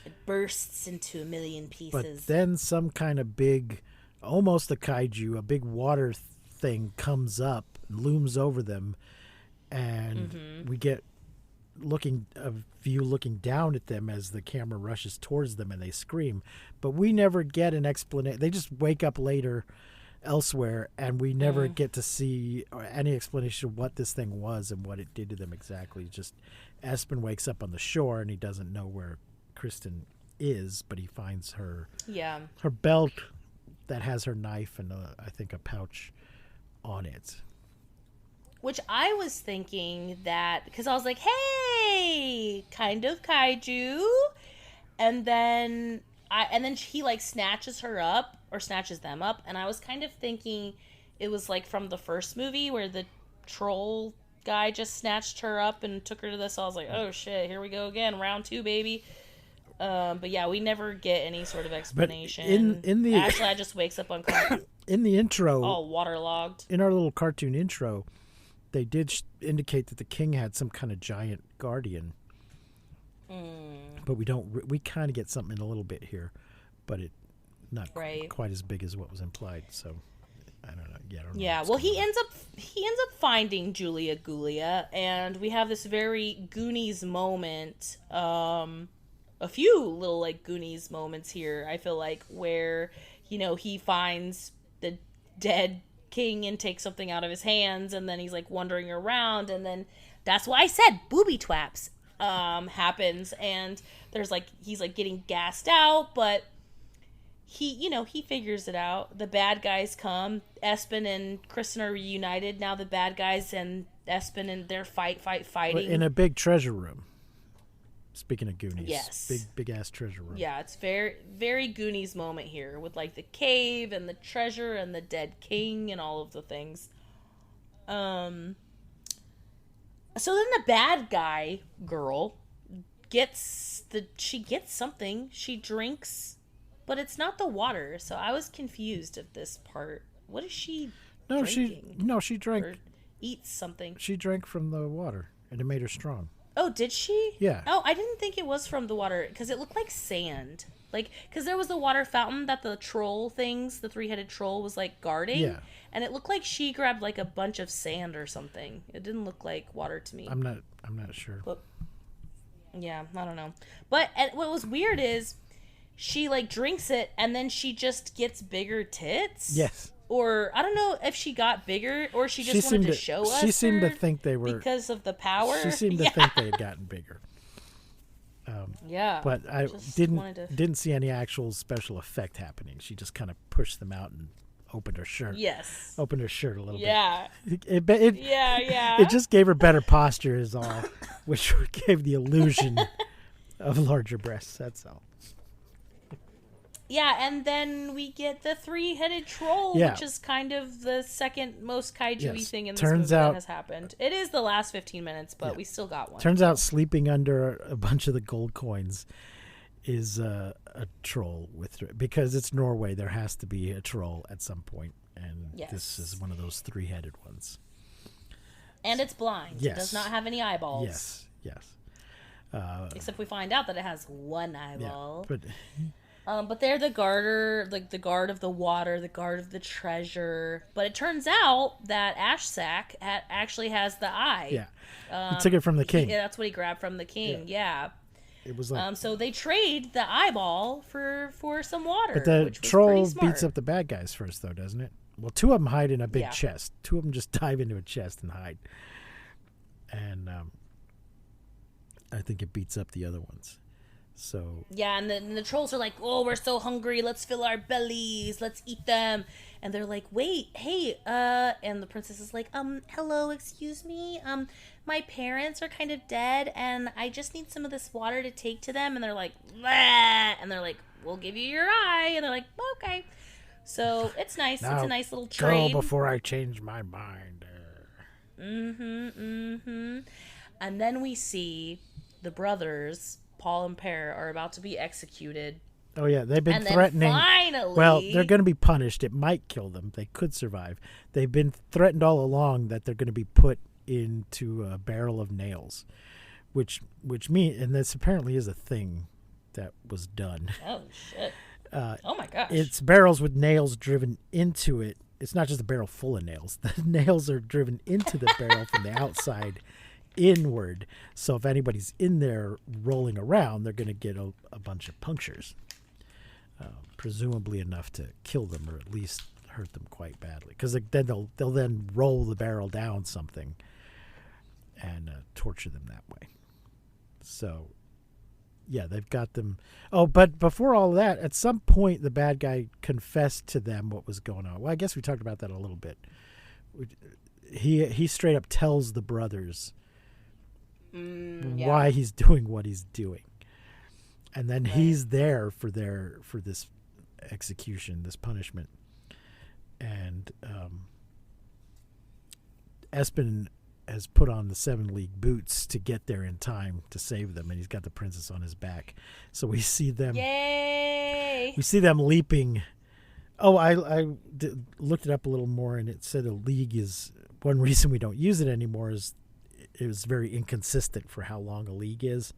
Speaker 6: It bursts into a million pieces.
Speaker 7: But then some kind of big, almost a kaiju, a big water thing comes up, looms over them, and we get a view looking down at them as the camera rushes towards them and they scream. But we never get an explanation. They just wake up later elsewhere, and we never get to see any explanation of what this thing was and what it did to them exactly. Just Espen wakes up on the shore and he doesn't know where Kristen is, but he finds her belt that has her knife and I think a pouch on it.
Speaker 6: Which I was thinking that, because I was like, hey, kind of kaiju, and then he like snatches her up or snatches them up, and I was kind of thinking it was like from the first movie where the troll guy just snatched her up and took her to this. So I was like, oh shit, here we go again, round 2, baby. But yeah, we never get any sort of explanation.
Speaker 7: But in the
Speaker 6: Ashley just wakes up on
Speaker 7: in the intro,
Speaker 6: all waterlogged.
Speaker 7: In our little cartoon intro, they did indicate that the king had some kind of giant guardian. But we kind of get something in a little bit here, but it not quite as big as what was implied. So I don't know. Yeah, I don't know.
Speaker 6: Yeah, well, he ends up finding Julia Gulia, and we have this very Goonies moment. A few little like Goonies moments here, I feel like, where, you know, he finds the dead king and takes something out of his hands, and then he's like wandering around, and then that's why I said booby twaps happens, and there's like, he's like getting gassed out, but he figures it out. The bad guys come. Espen and Kristen are reunited. Now the bad guys and Espen and they're fighting.
Speaker 7: In a big treasure room. Speaking of Goonies.
Speaker 6: Yes.
Speaker 7: Big ass treasure room.
Speaker 6: Yeah, it's very, very Goonies moment here with like the cave and the treasure and the dead king and all of the things. So then the bad guy girl gets something. She drinks, but it's not the water. So I was confused at this part. What is she drinking?
Speaker 7: She drank.
Speaker 6: Or eats something.
Speaker 7: She drank from the water, and it made her strong.
Speaker 6: Oh, did she?
Speaker 7: Yeah.
Speaker 6: Oh, I didn't think it was from the water, because it looked like sand. Like, because there was the water fountain that the troll things, the 3-headed troll, was like guarding. Yeah. And it looked like she grabbed like a bunch of sand or something. It didn't look like water to me.
Speaker 7: I'm not sure.
Speaker 6: But, yeah, I don't know. But what was weird is she like drinks it and then she just gets bigger tits.
Speaker 7: Yes.
Speaker 6: Or I don't know if she got bigger or she wanted to show us.
Speaker 7: She seemed to think they were
Speaker 6: because of the power.
Speaker 7: She seemed to think they had gotten bigger.
Speaker 6: Yeah.
Speaker 7: But I didn't see any actual special effect happening. She just kind of pushed them out and opened her shirt.
Speaker 6: Yes.
Speaker 7: Opened her shirt a little
Speaker 6: bit.
Speaker 7: It just gave her better posture is all, which gave the illusion of larger breasts. That's all.
Speaker 6: Yeah, and then we get the 3-headed troll, which is kind of the second most kaiju-y thing in this movie that has happened. It is the last 15 minutes, but we still got one.
Speaker 7: Turns out sleeping under a bunch of the gold coins is a troll because it's Norway. There has to be a troll at some point, and this is one of those 3-headed ones.
Speaker 6: And it's blind.
Speaker 7: Yes.
Speaker 6: It does not have any eyeballs.
Speaker 7: Yes.
Speaker 6: Except we find out that it has one eyeball.
Speaker 7: Yeah,
Speaker 6: but they're the garter, like the guard of the water, the guard of the treasure. But it turns out that Ashsack actually has the eye.
Speaker 7: Yeah, he took it from the king.
Speaker 6: That's what he grabbed from the king. Yeah.
Speaker 7: It was like,
Speaker 6: so they trade the eyeball for some water.
Speaker 7: But the
Speaker 6: which was
Speaker 7: troll
Speaker 6: pretty smart.
Speaker 7: beats up the bad guys first, though, doesn't it? Well, two of them hide in a big
Speaker 6: Yeah.
Speaker 7: chest. Two of them just dive into a chest and hide. And I think it beats up the other ones. So
Speaker 6: Yeah, and the trolls are like, "Oh, we're so hungry. Let's fill our bellies. Let's eat them." And they're like, "Wait, hey, and the princess is like, hello, excuse me. My parents are kind of dead, and I just need some of this water to take to them." And they're like, "Bleh." And they're like, "We'll give you your eye." And they're like, "Okay." So it's nice.
Speaker 7: now
Speaker 6: It's a nice little trade.
Speaker 7: go before I change my mind.
Speaker 6: And then we see the brothers, Paul and Per, are about to be executed.
Speaker 7: Oh yeah, they've been
Speaker 6: And then
Speaker 7: threatening.
Speaker 6: finally-
Speaker 7: Well, they're going to be punished. It might kill them. They could survive. They've been threatened all along that they're going to be put into a barrel of nails, which mean, and this apparently is a thing that was done.
Speaker 6: Oh shit! Oh my gosh!
Speaker 7: It's barrels with nails driven into it. It's not just a barrel full of nails. The nails are driven into the barrel from the outside inward. So if anybody's in there rolling around, they're going to get a bunch of punctures. Presumably enough to kill them or at least hurt them quite badly. Because then they'll then roll the barrel down something and torture them that way. So, yeah, they've got them. Oh, but before all of that, at some point the bad guy confessed to them what was going on. Well, I guess we talked about that a little bit. He straight up tells the brothers why he's doing what he's doing. And then he's there for this execution, this punishment. And Espen has put on the 7 League boots to get there in time to save them, and he's got the princess on his back. So we see them.
Speaker 6: Yay!
Speaker 7: We see them leaping. Oh, I looked it up a little more, and it said a league is one reason we don't use it anymore is it was very inconsistent for how long a league is.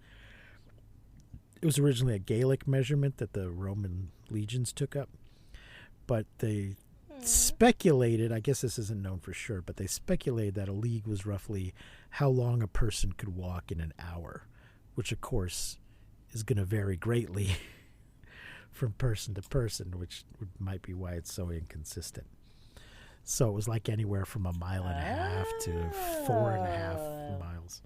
Speaker 7: It was originally a Gaelic measurement that the Roman legions took up, but they speculated, I guess this isn't known for sure, but they speculated that a league was roughly how long a person could walk in an hour, which of course is going to vary greatly from person to person, which might be why it's so inconsistent. So it was like anywhere from 1.5 miles to 4.5 miles.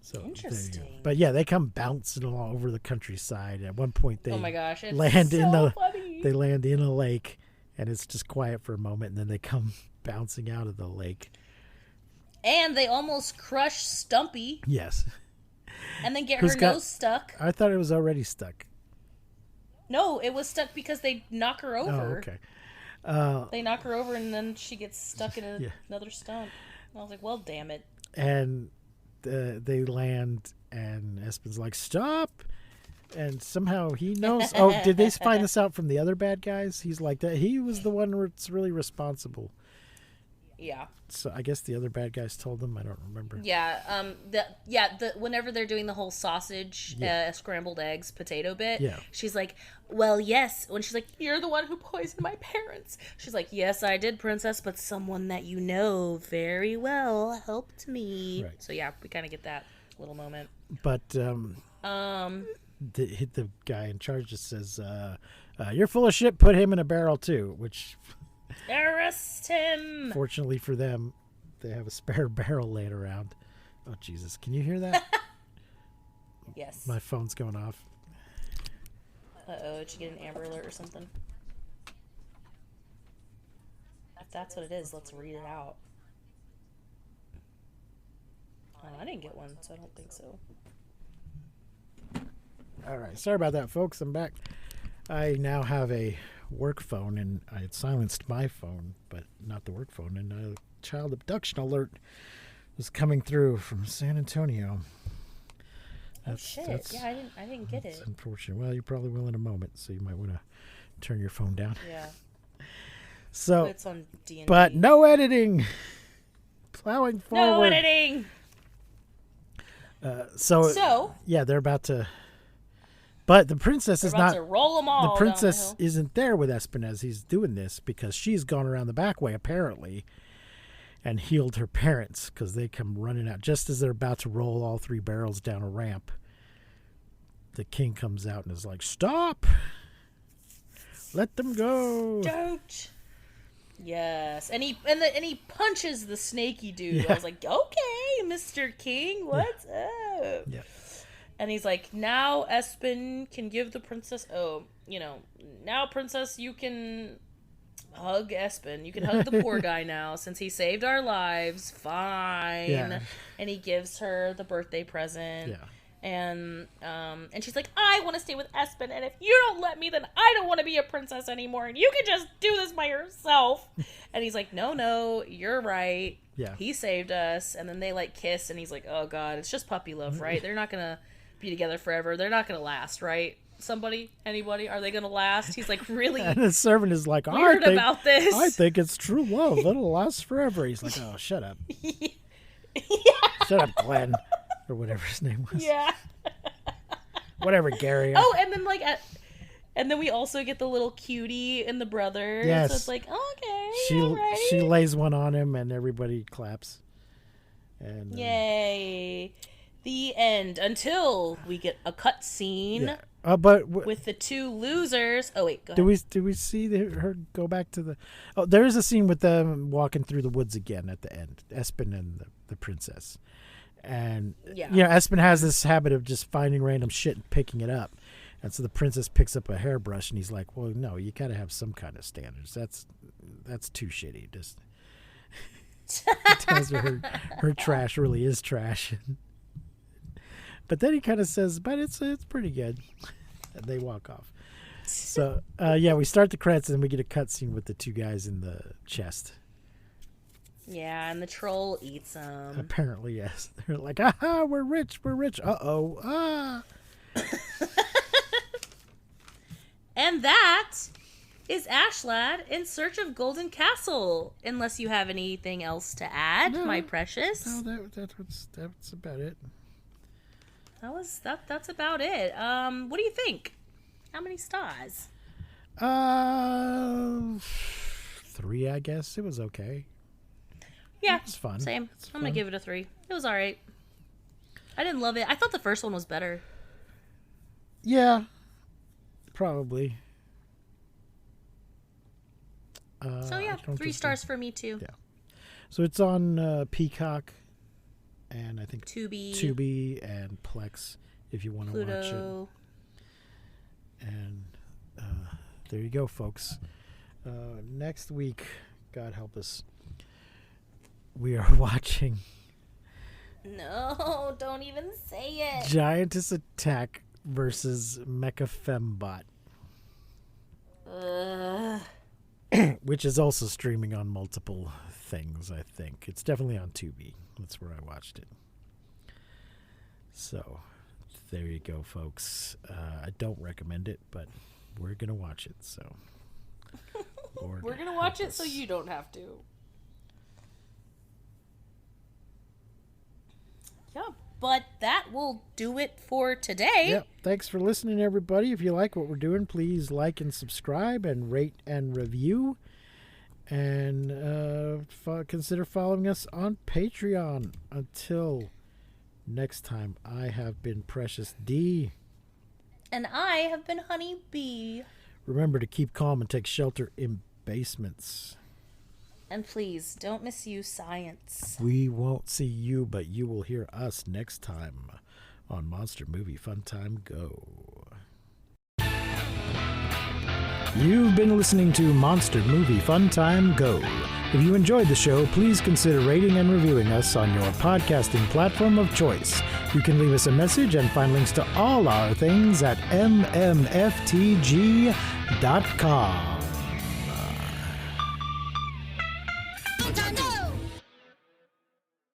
Speaker 7: So
Speaker 6: interesting.
Speaker 7: But yeah, they come bouncing all over the countryside. At one point, they
Speaker 6: Oh my gosh, it's
Speaker 7: land
Speaker 6: so
Speaker 7: in
Speaker 6: funny.
Speaker 7: they land in a lake, and it's just quiet for a moment, and then they come bouncing out of the lake.
Speaker 6: And they almost crush Stumpy.
Speaker 7: Yes.
Speaker 6: And then get
Speaker 7: Who's
Speaker 6: her
Speaker 7: got-
Speaker 6: nose stuck.
Speaker 7: I thought it was already stuck.
Speaker 6: No, it was stuck because they knock her over.
Speaker 7: Oh, okay.
Speaker 6: They knock her over, and then she gets stuck in
Speaker 7: Yeah.
Speaker 6: another stump. And I was like, well, damn it.
Speaker 7: And they land, and Espen's like, "Stop!" And somehow he knows. Oh, did they find this out from the other bad guys? He's like that. He was the one that's really responsible.
Speaker 6: Yeah.
Speaker 7: So I guess the other bad guys told them. I don't remember.
Speaker 6: Yeah. Whenever they're doing the whole sausage, scrambled eggs, potato bit,
Speaker 7: Yeah.
Speaker 6: she's like, well, yes. When she's like, you're the one who poisoned my parents. She's like, yes, I did, princess, but someone that you know very well helped me.
Speaker 7: Right.
Speaker 6: So yeah, we kind of get that little moment.
Speaker 7: But the guy in charge just says, "You're full of shit. Put him in a barrel too." Which,
Speaker 6: Arrest him.
Speaker 7: fortunately for them, they have a spare barrel laying around. Oh Jesus! Can you hear that?
Speaker 6: Yes.
Speaker 7: My phone's going off.
Speaker 6: Uh-oh, did you get an Amber Alert or something? If that's what it is, let's read it out. Oh, I didn't get one, so I don't think so.
Speaker 7: All right, sorry about that, folks. I'm back. I now have a work phone, and I had silenced my phone, but not the work phone. And a child abduction alert was coming through from San Antonio.
Speaker 6: Oh shit! Yeah, I didn't get it.
Speaker 7: Unfortunate. Well, you probably will in a moment, so you might want to turn your phone down.
Speaker 6: Yeah.
Speaker 7: So,
Speaker 6: It's on D&D.
Speaker 7: but no editing. Plowing forward.
Speaker 6: No editing. So
Speaker 7: yeah, they're about to. But the princess is
Speaker 6: about
Speaker 7: not.
Speaker 6: to roll them all
Speaker 7: The
Speaker 6: down
Speaker 7: princess
Speaker 6: the hill.
Speaker 7: isn't there with Espen as he's doing this because she's gone around the back way apparently, and healed her parents because they come running out just as they're about to roll all 3 barrels down a ramp. The king comes out and is like, "Stop! Let them go!
Speaker 6: Don't." Yes, and he punches the snaky dude.
Speaker 7: Yeah.
Speaker 6: I was like, "Okay, Mr. King, what's up?"
Speaker 7: Yeah.
Speaker 6: And he's like, "Now Espen can give the princess. Now princess, you can hug Espen. You can hug the poor guy now since he saved our lives. Fine."
Speaker 7: Yeah.
Speaker 6: And he gives her the birthday present.
Speaker 7: Yeah.
Speaker 6: And she's like, "I want to stay with Espen, and if you don't let me, then I don't want to be a princess anymore, and you can just do this by yourself." And he's like, No, you're right.
Speaker 7: Yeah.
Speaker 6: He saved us. And then they like kiss, and he's like, "Oh God, it's just puppy love, right? They're not gonna be together forever. They're not gonna last, right? Anybody, are they gonna last?" He's like, really
Speaker 7: And the servant is like,
Speaker 6: weird about this.
Speaker 7: I think it's true love. It'll last forever. He's like, "Oh, shut up."
Speaker 6: Yeah.
Speaker 7: Shut up, Glenn. Or whatever his name was.
Speaker 6: Yeah.
Speaker 7: Whatever, Gary.
Speaker 6: Oh, and then and then we also get the little cutie and the brother.
Speaker 7: Yes.
Speaker 6: So it's like, okay, all right.
Speaker 7: She lays one on him and everybody claps. And
Speaker 6: Yay. The end. Until we get a cut scene
Speaker 7: but
Speaker 6: with the 2 losers. Oh wait, go ahead.
Speaker 7: do we see her go back to the? Oh, there is a scene with them walking through the woods again at the end. Espen and the princess. And Espen has this habit of just finding random shit and picking it up. And so the princess picks up a hairbrush and he's like, "Well, no, you got to have some kind of standards. That's too shitty." Just tells her trash really is trash. But then he kind of says, "But it's pretty good." And they walk off. So we start the credits and we get a cutscene with the 2 guys in the chest.
Speaker 6: Yeah, and the troll eats them.
Speaker 7: Apparently, yes. They're like, "Aha, we're rich. Uh-oh, ah."
Speaker 6: And that is Ashlad in Search of Golden Castle. Unless you have anything else to add, my precious.
Speaker 7: No, that's about it.
Speaker 6: That's about it. What do you think? How many stars?
Speaker 7: 3, I guess. It was okay.
Speaker 6: Yeah,
Speaker 7: it was fun.
Speaker 6: Same. I'm gonna give it a 3. It was all right. I didn't love it. I thought the first one was better.
Speaker 7: Yeah, probably.
Speaker 6: So yeah, 3 stars for me too.
Speaker 7: Yeah. So it's on Peacock, and I think
Speaker 6: Tubi
Speaker 7: and Plex if you want to
Speaker 6: Pluto.
Speaker 7: watch it. And there you go, folks. Next week, God help us, we are watching.
Speaker 6: No, don't even say it.
Speaker 7: Giantess Attack versus Mecha Fembot. Which is also streaming on multiple things, I think. It's definitely on Tubi. That's where I watched it. So, there you go, folks. I don't recommend it, but we're going to watch it, so.
Speaker 6: We're going to watch it so you don't have to. Yeah, but that will do it for today.
Speaker 7: Yep. Thanks for listening, everybody. If you like what we're doing, please like and subscribe and rate and review. And consider following us on Patreon. Until next time, I have been Precious D.
Speaker 6: And I have been Honey Bee.
Speaker 7: Remember to keep calm and take shelter in basements.
Speaker 6: And please, don't misuse science.
Speaker 7: We won't see you, but you will hear us next time on Monster Movie Fun Time Go. You've been listening to Monster Movie Fun Time Go. If you enjoyed the show, please consider rating and reviewing us on your podcasting platform of choice. You can leave us a message and find links to all our things at mmftg.com.